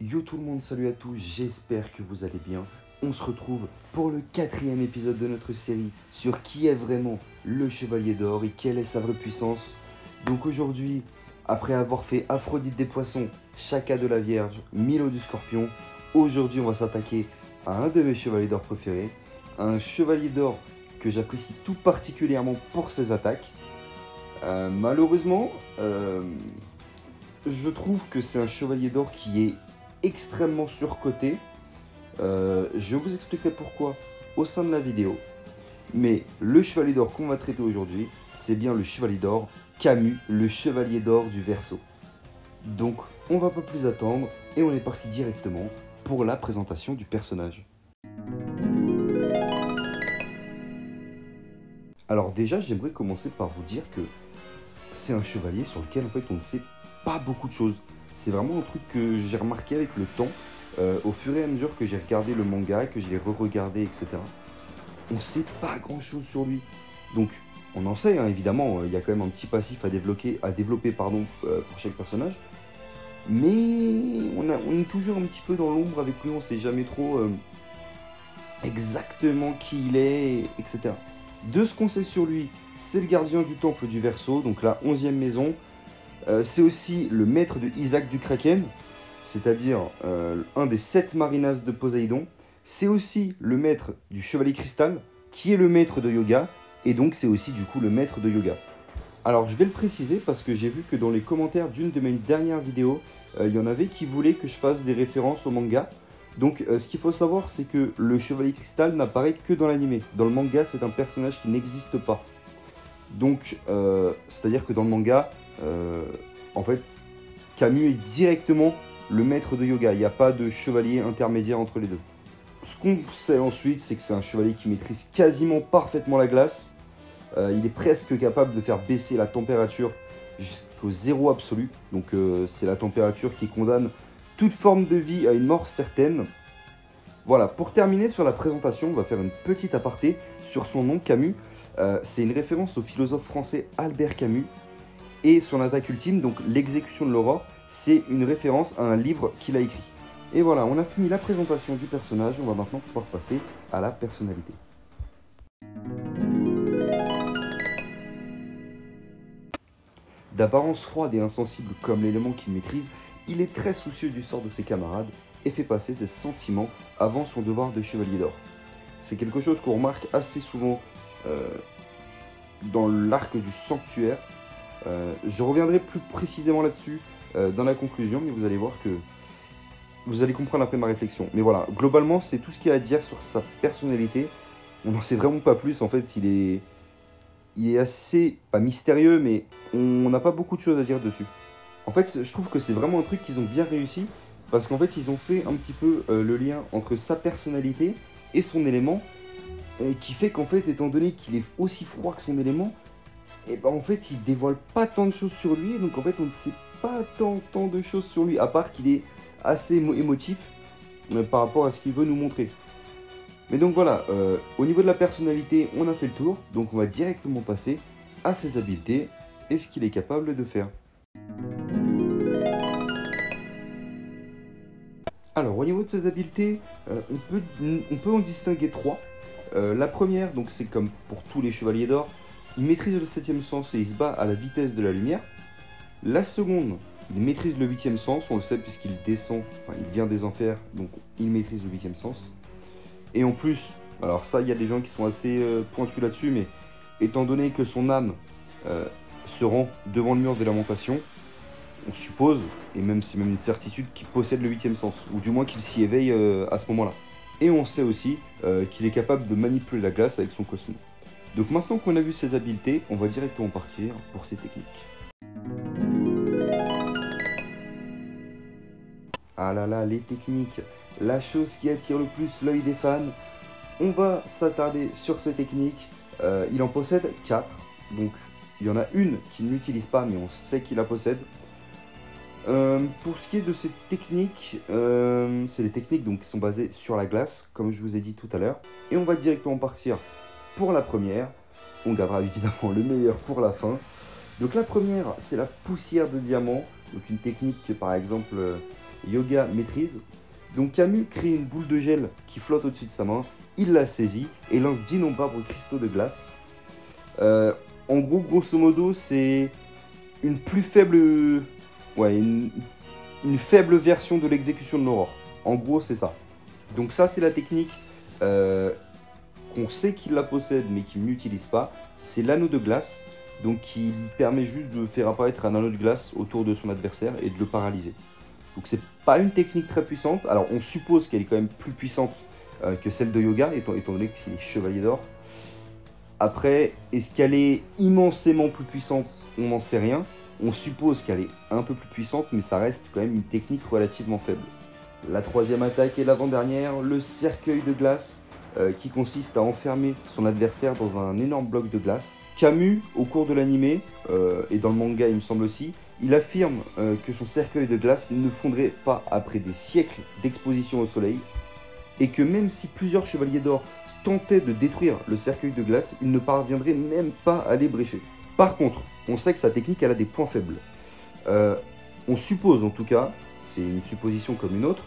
Yo tout le monde, salut à tous, j'espère que vous allez bien. On se retrouve pour le 4e épisode de notre série sur qui est vraiment le Chevalier d'Or et quelle est sa vraie puissance. Donc aujourd'hui, après avoir fait Aphrodite des Poissons, Chaka de la Vierge, Milo du Scorpion, aujourd'hui on va s'attaquer à un de mes Chevaliers d'Or préférés, un Chevalier d'Or que j'apprécie tout particulièrement pour ses attaques. Malheureusement, je trouve que c'est un Chevalier d'Or qui est extrêmement surcoté. Je vous expliquerai pourquoi au sein de la vidéo. Mais le Chevalier d'Or qu'on va traiter aujourd'hui, c'est bien le Chevalier d'Or Camus, le Chevalier d'Or du Verseau. Donc on va pas plus attendre et on est parti directement pour la présentation du personnage. Alors déjà, j'aimerais commencer par vous dire que c'est un chevalier sur lequel en fait on ne sait pas beaucoup de choses. C'est vraiment un truc que j'ai remarqué avec le temps, au fur et à mesure que j'ai regardé le manga, que je l'ai re-regardé, etc. On ne sait pas grand chose sur lui. Donc on en sait, hein, évidemment, il y a quand même un petit passif à développer pour chaque personnage. Mais on est toujours un petit peu dans l'ombre avec lui, on ne sait jamais trop exactement qui il est, etc. De ce qu'on sait sur lui, c'est le gardien du temple du Verseau, donc la 11e maison. C'est aussi le maître de Isaac du Kraken, c'est-à-dire un des 7 marinas de Poséidon. C'est aussi le maître du Chevalier Cristal, qui est le maître de yoga, et donc c'est aussi du coup le maître de yoga. Alors je vais le préciser parce que j'ai vu que dans les commentaires d'une de mes dernières vidéos, il y en avait qui voulaient que je fasse des références au manga. Donc ce qu'il faut savoir, c'est que le Chevalier Cristal n'apparaît que dans l'anime. Dans le manga, c'est un personnage qui n'existe pas. Donc c'est-à-dire que dans le manga, en fait, Camus est directement le maître de yoga. Il n'y a pas de chevalier intermédiaire entre les deux. Ce qu'on sait ensuite, c'est que c'est un chevalier qui maîtrise quasiment parfaitement la glace. Il est presque capable de faire baisser la température jusqu'au zéro absolu. Donc c'est la température qui condamne toute forme de vie à une mort certaine. Voilà, pour terminer sur la présentation, on va faire une petite aparté sur son nom, Camus. C'est une référence au philosophe français Albert Camus. Et son attaque ultime, donc l'exécution de l'aurore, c'est une référence à un livre qu'il a écrit. Et voilà, on a fini la présentation du personnage, on va maintenant pouvoir passer à la personnalité. D'apparence froide et insensible comme l'élément qu'il maîtrise, il est très soucieux du sort de ses camarades et fait passer ses sentiments avant son devoir de chevalier d'or. C'est quelque chose qu'on remarque assez souvent dans l'arc du sanctuaire. Je reviendrai plus précisément là-dessus dans la conclusion, mais vous allez voir que vous allez comprendre après ma réflexion. Mais voilà, globalement, c'est tout ce qu'il y a à dire sur sa personnalité. On n'en sait vraiment pas plus, en fait, il est assez, pas mystérieux, mais on n'a pas beaucoup de choses à dire dessus. En fait, je trouve que c'est vraiment un truc qu'ils ont bien réussi, parce qu'en fait, ils ont fait un petit peu le lien entre sa personnalité et son élément, qui fait qu'en fait, étant donné qu'il est aussi froid que son élément, et ben en fait, il dévoile pas tant de choses sur lui, donc en fait, on ne sait pas tant de choses sur lui, à part qu'il est assez émotif par rapport à ce qu'il veut nous montrer. Mais donc voilà, au niveau de la personnalité, on a fait le tour, donc on va directement passer à ses habiletés et ce qu'il est capable de faire. Alors au niveau de ses habiletés, on peut en distinguer 3. La première, donc c'est comme pour tous les chevaliers d'or, il maîtrise le 7e sens et il se bat à la vitesse de la lumière. La seconde, il maîtrise le 8e sens, on le sait puisqu'il descend, enfin il vient des enfers, donc il maîtrise le 8e sens. Et en plus, alors ça il y a des gens qui sont assez pointus là-dessus, mais étant donné que son âme se rend devant le mur des lamentations, on suppose, et même c'est même une certitude, qu'il possède le 8e sens, ou du moins qu'il s'y éveille à ce moment-là. Et on sait aussi qu'il est capable de manipuler la glace avec son cosmo. Donc maintenant qu'on a vu ses habiletés, on va directement partir pour ses techniques. Ah là là, les techniques, la chose qui attire le plus l'œil des fans. On va s'attarder sur ces techniques. Il en possède 4, donc il y en a une qu'il n'utilise pas, mais on sait qu'il la possède. Pour ce qui est de ces techniques, c'est des techniques donc, qui sont basées sur la glace, comme je vous ai dit tout à l'heure. Et on va directement partir pour la première. On gardera évidemment le meilleur pour la fin. Donc la première, c'est la poussière de diamant. Donc une technique que par exemple, Yoga maîtrise. Donc Camus crée une boule de gel qui flotte au-dessus de sa main, il la saisit et lance d'innombrables cristaux de glace. En gros, grosso modo, c'est une plus faible... Ouais, une faible version de l'exécution de l'aurore. En gros, c'est ça. Donc ça, c'est la technique qu'on sait qu'il la possède, mais qu'il n'utilise pas. C'est l'anneau de glace, donc qui lui permet juste de faire apparaître un anneau de glace autour de son adversaire et de le paralyser. Donc c'est pas une technique très puissante. Alors on suppose qu'elle est quand même plus puissante que celle de Yoga, étant donné qu'il est chevalier d'or. Après, est-ce qu'elle est immensément plus puissante? On n'en sait rien. On suppose qu'elle est un peu plus puissante, mais ça reste quand même une technique relativement faible. La troisième attaque et l'avant-dernière, le cercueil de glace, qui consiste à enfermer son adversaire dans un énorme bloc de glace. Camus, au cours de l'anime, et dans le manga il me semble aussi, il affirme que son cercueil de glace ne fondrait pas après des siècles d'exposition au soleil, et que même si plusieurs chevaliers d'or tentaient de détruire le cercueil de glace, ils ne parviendraient même pas à les brécher. Par contre, on sait que sa technique elle a des points faibles. On suppose en tout cas, c'est une supposition comme une autre,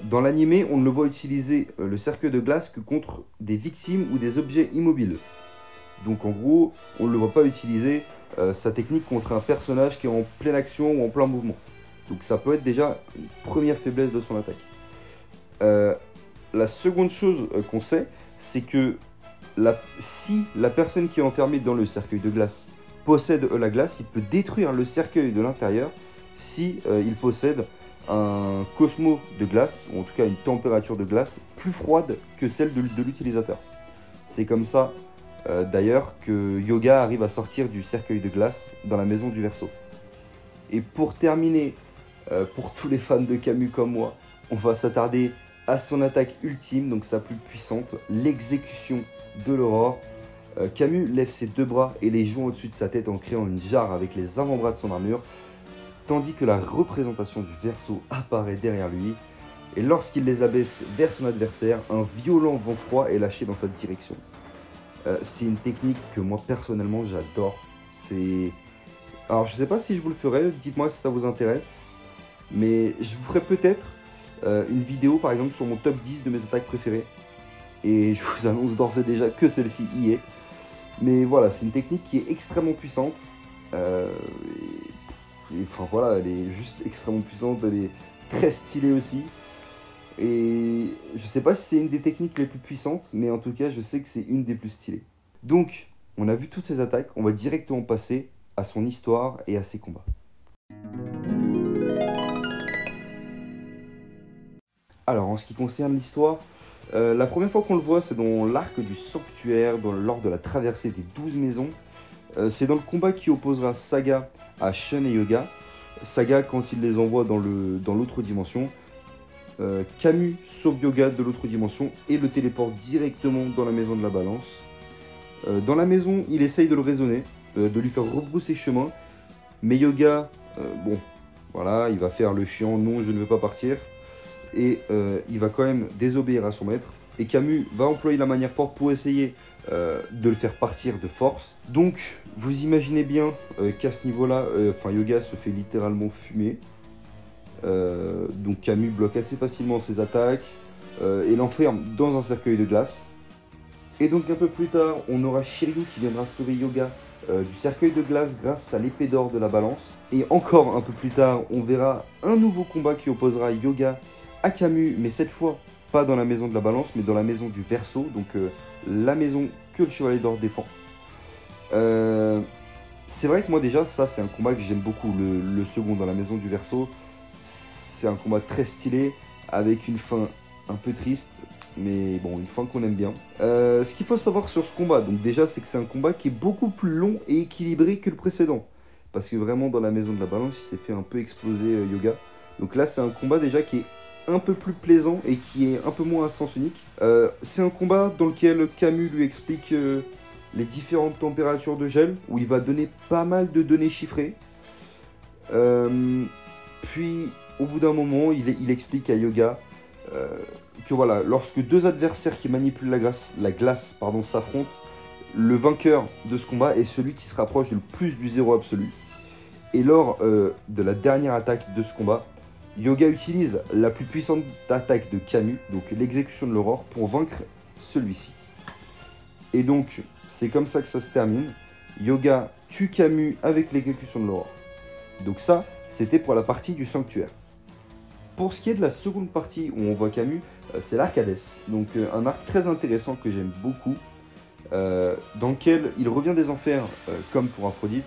dans l'anime, on ne le voit utiliser le cercueil de glace que contre des victimes ou des objets immobiles. Donc en gros, on ne le voit pas utiliser sa technique contre un personnage qui est en pleine action ou en plein mouvement. Donc ça peut être déjà une première faiblesse de son attaque. La seconde chose qu'on sait, c'est que si la personne qui est enfermée dans le cercueil de glace possède la glace, il peut détruire le cercueil de l'intérieur si il possède un cosmo de glace, ou en tout cas une température de glace plus froide que celle de l'utilisateur. C'est comme ça d'ailleurs que Yoga arrive à sortir du cercueil de glace dans la maison du Verseau. Et pour terminer, pour tous les fans de Camus comme moi, on va s'attarder à son attaque ultime, donc sa plus puissante, l'exécution de l'aurore. Camus lève ses deux bras et les joint au-dessus de sa tête en créant une jarre avec les avant-bras de son armure, tandis que la représentation du Verseau apparaît derrière lui. Et lorsqu'il les abaisse vers son adversaire, un violent vent froid est lâché dans sa direction. C'est une technique que moi personnellement j'adore. Alors je sais pas si je vous le ferai, dites-moi si ça vous intéresse. Mais je vous ferai peut-être une vidéo par exemple sur mon top 10 de mes attaques préférées. Et je vous annonce d'ores et déjà que celle-ci y est. Mais voilà, c'est une technique qui est extrêmement puissante. Enfin voilà, elle est juste extrêmement puissante, elle est très stylée aussi. Et je sais pas si c'est une des techniques les plus puissantes, mais en tout cas je sais que c'est une des plus stylées. Donc, on a vu toutes ces attaques, on va directement passer à son histoire et à ses combats. Alors en ce qui concerne l'histoire, la première fois qu'on le voit c'est dans l'arc du sanctuaire, lors de la traversée des 12 maisons. C'est dans le combat qui opposera Saga à Shun et Yoga. Saga quand il les envoie dans l'autre dimension. Camus sauve Yoga de l'autre dimension et le téléporte directement dans la maison de la balance. Dans la maison, il essaye de le raisonner, de lui faire rebrousser chemin. Mais Yoga, bon, voilà, il va faire le chiant, non, je ne veux pas partir. Et il va quand même désobéir à son maître. Et Camus va employer la manière forte pour essayer de le faire partir de force. Donc, vous imaginez bien qu'à ce niveau-là, Yoga se fait littéralement fumer. Donc Camus bloque assez facilement ses attaques et l'enferme dans un cercueil de glace. Et donc un peu plus tard, on aura Shiryu qui viendra sauver Yoga du cercueil de glace grâce à l'épée d'or de la balance. Et encore un peu plus tard, on verra un nouveau combat qui opposera Yoga à Camus, mais cette fois pas dans la maison de la balance, mais dans la maison du Verseau, donc la maison que le Chevalier d'Or défend. C'est vrai que moi déjà, ça c'est un combat que j'aime beaucoup, le second dans la maison du Verseau. C'est un combat très stylé, avec une fin un peu triste, mais bon, une fin qu'on aime bien. Ce qu'il faut savoir sur ce combat, donc déjà, c'est que c'est un combat qui est beaucoup plus long et équilibré que le précédent. Parce que vraiment, dans la maison de la balance, il s'est fait un peu exploser Yoga. Donc là, c'est un combat déjà qui est un peu plus plaisant et qui est un peu moins à sens unique. C'est un combat dans lequel Camus lui explique les différentes températures de gel, où il va donner pas mal de données chiffrées. Puis... au bout d'un moment, il explique à Yoga que voilà, lorsque deux adversaires qui manipulent la glace s'affrontent, le vainqueur de ce combat est celui qui se rapproche le plus du zéro absolu. Et lors de la dernière attaque de ce combat, Yoga utilise la plus puissante attaque de Camus, donc l'exécution de l'aurore, pour vaincre celui-ci. Et donc, c'est comme ça que ça se termine. Yoga tue Camus avec l'exécution de l'aurore. Donc ça, c'était pour la partie du sanctuaire. Pour ce qui est de la seconde partie où on voit Camus, c'est l'arc Hadès. Donc un arc très intéressant que j'aime beaucoup, dans lequel il revient des enfers, comme pour Aphrodite,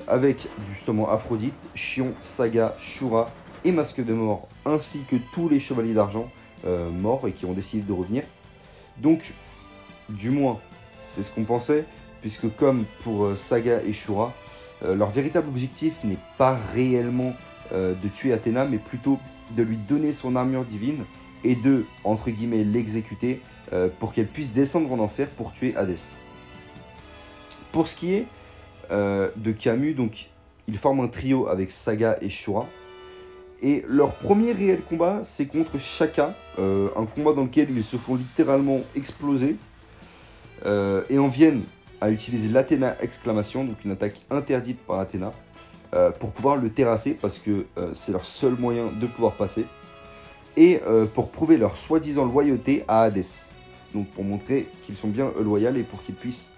avec justement Aphrodite, Chion, Saga, Shura et Masque de Mort, ainsi que tous les chevaliers d'argent morts et qui ont décidé de revenir. Donc, du moins, c'est ce qu'on pensait, puisque comme pour Saga et Shura, leur véritable objectif n'est pas réellement de tuer Athéna, mais plutôt de lui donner son armure divine et de, entre guillemets, l'exécuter pour qu'elle puisse descendre en enfer pour tuer Hadès. Pour ce qui est de Camus, donc, ils forment un trio avec Saga et Shura. Et leur premier réel combat, c'est contre Shaka, un combat dans lequel ils se font littéralement exploser et en viennent à utiliser l'Athéna exclamation, donc une attaque interdite par Athéna, pour pouvoir le terrasser parce que c'est leur seul moyen de pouvoir passer. Et pour prouver leur soi-disant loyauté à Hadès. Donc pour montrer qu'ils sont bien loyaux et pour qu'ils puissent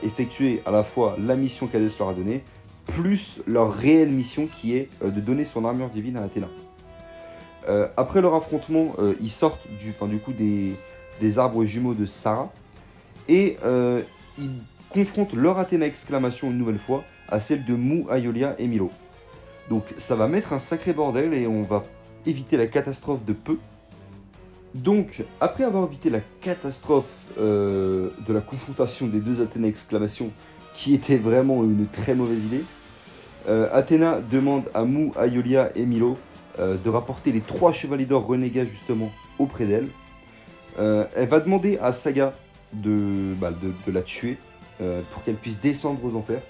effectuer à la fois la mission qu'Hadès leur a donnée, plus leur réelle mission qui est de donner son armure divine à Athéna. Après leur affrontement, ils sortent du coup des arbres jumeaux de Sarah et ils confrontent leur Athéna exclamation une nouvelle fois à celle de Mou, Aiolia et Milo. Donc ça va mettre un sacré bordel et on va éviter la catastrophe de peu. Donc, après avoir évité la catastrophe de la confrontation des deux Athéna exclamation, qui était vraiment une très mauvaise idée, Athéna demande à Mou, Aiolia et Milo de rapporter les 3 chevaliers d'or renégats justement auprès d'elle. Elle va demander à Saga de la tuer pour qu'elle puisse descendre aux enfers.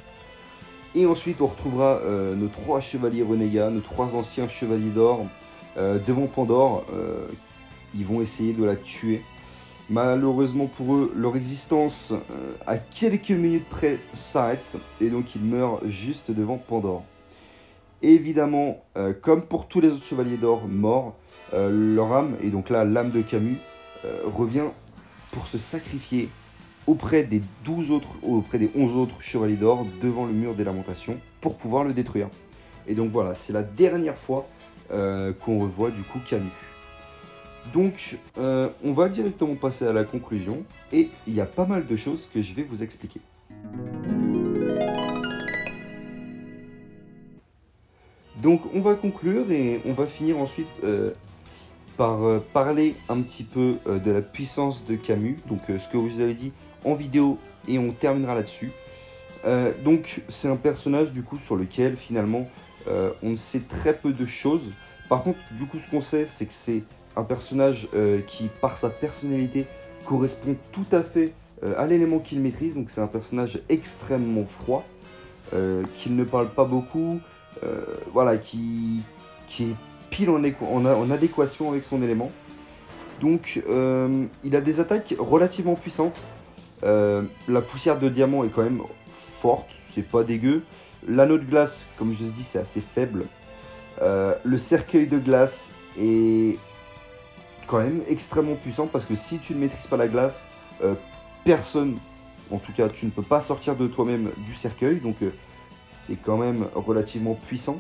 Et ensuite, on retrouvera nos 3 chevaliers renégats, nos 3 anciens chevaliers d'or devant Pandore. Ils vont essayer de la tuer. Malheureusement pour eux, leur existence à quelques minutes près s'arrête et donc ils meurent juste devant Pandore. Évidemment, comme pour tous les autres chevaliers d'or morts, leur âme, et donc là l'âme de Camus, revient pour se sacrifier auprès des 11 autres chevaliers d'or devant le mur des lamentations pour pouvoir le détruire. Et donc voilà, c'est la dernière fois qu'on revoit du coup Camus. Donc on va directement passer à la conclusion et il y a pas mal de choses que je vais vous expliquer. Donc on va conclure et on va finir ensuite par parler un petit peu de la puissance de Camus, donc ce que vous avez dit en vidéo et on terminera là-dessus. Donc c'est un personnage du coup sur lequel finalement on sait très peu de choses. Par contre du coup ce qu'on sait c'est que c'est un personnage qui par sa personnalité correspond tout à fait à l'élément qu'il maîtrise. Donc c'est un personnage extrêmement froid, qui ne parle pas beaucoup, voilà, qui est pile en adéquation avec son élément. Donc il a des attaques relativement puissantes. La poussière de diamant est quand même forte, c'est pas dégueu. L'anneau de glace, comme je vous ai dit, c'est assez faible. Le cercueil de glace est quand même extrêmement puissant parce que si tu ne maîtrises pas la glace, personne, en tout cas tu ne peux pas sortir de toi-même du cercueil, donc c'est quand même relativement puissant.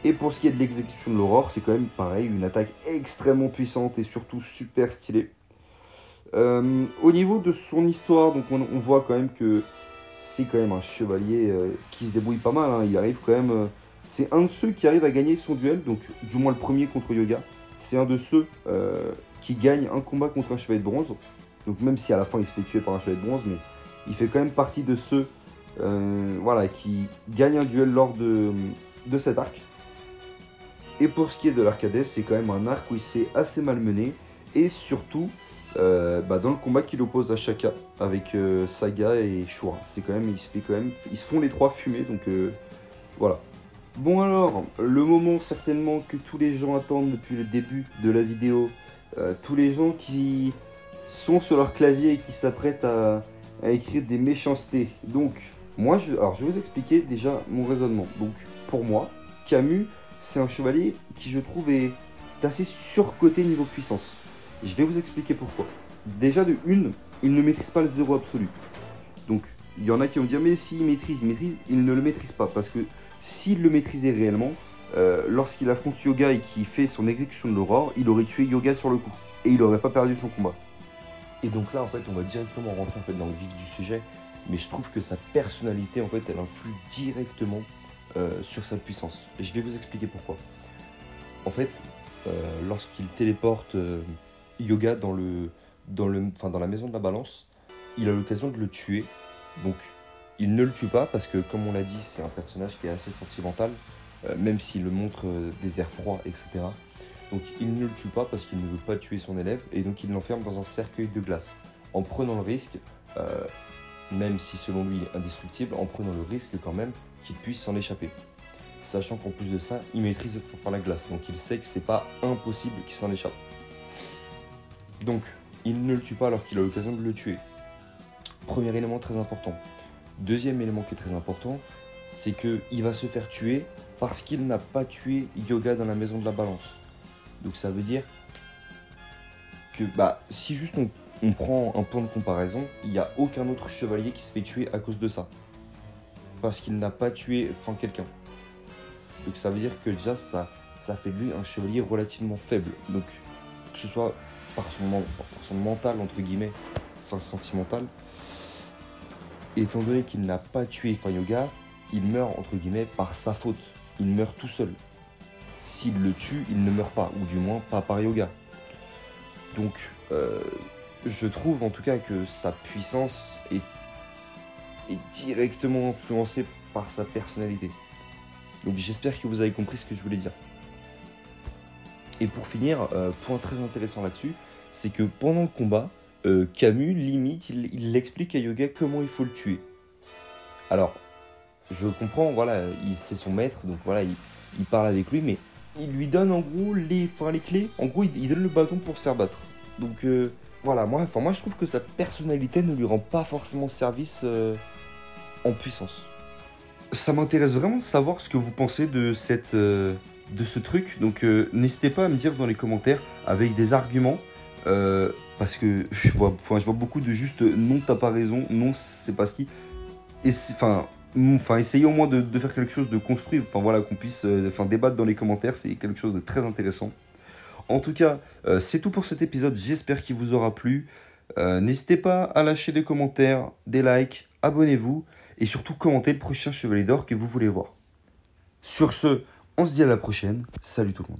Et pour ce qui est de l'exécution de l'aurore, c'est quand même pareil, une attaque extrêmement puissante et surtout super stylée. Au niveau de son histoire, donc on voit quand même que c'est quand même un chevalier qui se débrouille pas mal, hein. Il arrive quand même, c'est un de ceux qui arrive à gagner son duel, donc du moins le premier contre Yoga. C'est un de ceux qui gagne un combat contre un chevalier de bronze. Donc même si à la fin il se fait tuer par un chevalier de bronze, mais il fait quand même partie de ceux voilà, qui gagnent un duel lors de cet arc. Et pour ce qui est de l'arc Hadès, c'est quand même un arc où il se fait assez malmener. Et surtout, dans le combat qu'il oppose à Shaka avec Saga et Shura. C'est quand même, ils se font les 3 fumer, donc voilà. Bon alors, le moment certainement que tous les gens attendent depuis le début de la vidéo, tous les gens qui sont sur leur clavier et qui s'apprêtent à écrire des méchancetés. Donc, moi, je vais vous expliquer déjà mon raisonnement. Donc, pour moi, Camus, c'est un chevalier qui je trouve est assez surcoté niveau puissance. Je vais vous expliquer pourquoi. Déjà de une, il ne maîtrise pas le zéro absolu. Donc il y en a qui vont dire mais s'il maîtrise, il ne le maîtrise pas. Parce que s'il le maîtrisait réellement, lorsqu'il affronte Yoga et qu'il fait son exécution de l'aurore, il aurait tué Yoga sur le coup. Et il n'aurait pas perdu son combat. Et donc là, en fait, on va directement rentrer en fait, dans le vif du sujet. Mais je trouve que sa personnalité, en fait, elle influe directement sur sa puissance. Et je vais vous expliquer pourquoi. En fait, lorsqu'il téléporte Yoga dans la maison de la balance, il a l'occasion de le tuer. Donc, il ne le tue pas parce que, comme on l'a dit, c'est un personnage qui est assez sentimental, même s'il le montre des airs froids, etc. Donc, il ne le tue pas parce qu'il ne veut pas tuer son élève et donc il l'enferme dans un cercueil de glace. En prenant le risque, même si selon lui il est indestructible, en prenant le risque quand même qu'il puisse s'en échapper. Sachant qu'en plus de ça, il maîtrise la glace, donc il sait que c'est pas impossible qu'il s'en échappe. Donc, il ne le tue pas alors qu'il a l'occasion de le tuer. Premier élément très important. Deuxième élément qui est très important, c'est qu'il va se faire tuer parce qu'il n'a pas tué Yoga dans la maison de la balance. Donc ça veut dire que si juste on prend un point de comparaison, il n'y a aucun autre chevalier qui se fait tuer à cause de ça. Parce qu'il n'a pas tué quelqu'un. Donc ça veut dire que déjà ça fait de lui un chevalier relativement faible. Donc que ce soit par son mental entre guillemets, sentimental, étant donné qu'il n'a pas tué Yoga, il meurt entre guillemets par sa faute. Il meurt tout seul. S'il le tue, il ne meurt pas, ou du moins pas par Yoga. Donc je trouve en tout cas que sa puissance est directement influencée par sa personnalité. Donc j'espère que vous avez compris ce que je voulais dire. Et pour finir, point très intéressant là-dessus, c'est que pendant le combat, Camus, limite, il explique à Yoga comment il faut le tuer. Alors, je comprends, voilà, c'est son maître, donc voilà, il parle avec lui, mais il lui donne en gros les clés. En gros, il donne le bâton pour se faire battre. Donc voilà, moi je trouve que sa personnalité ne lui rend pas forcément service en puissance. Ça m'intéresse vraiment de savoir ce que vous pensez de ce truc. Donc n'hésitez pas à me dire dans les commentaires avec des arguments. Parce que je vois beaucoup de juste non, t'as pas raison, non, c'est pas ce qui. Et essayez au moins de faire quelque chose de construit. Voilà, qu'on puisse débattre dans les commentaires, c'est quelque chose de très intéressant. En tout cas, c'est tout pour cet épisode, j'espère qu'il vous aura plu. N'hésitez pas à lâcher des commentaires, des likes, abonnez-vous et surtout commentez le prochain Chevalier d'Or que vous voulez voir. Sur ce, on se dit à la prochaine, salut tout le monde.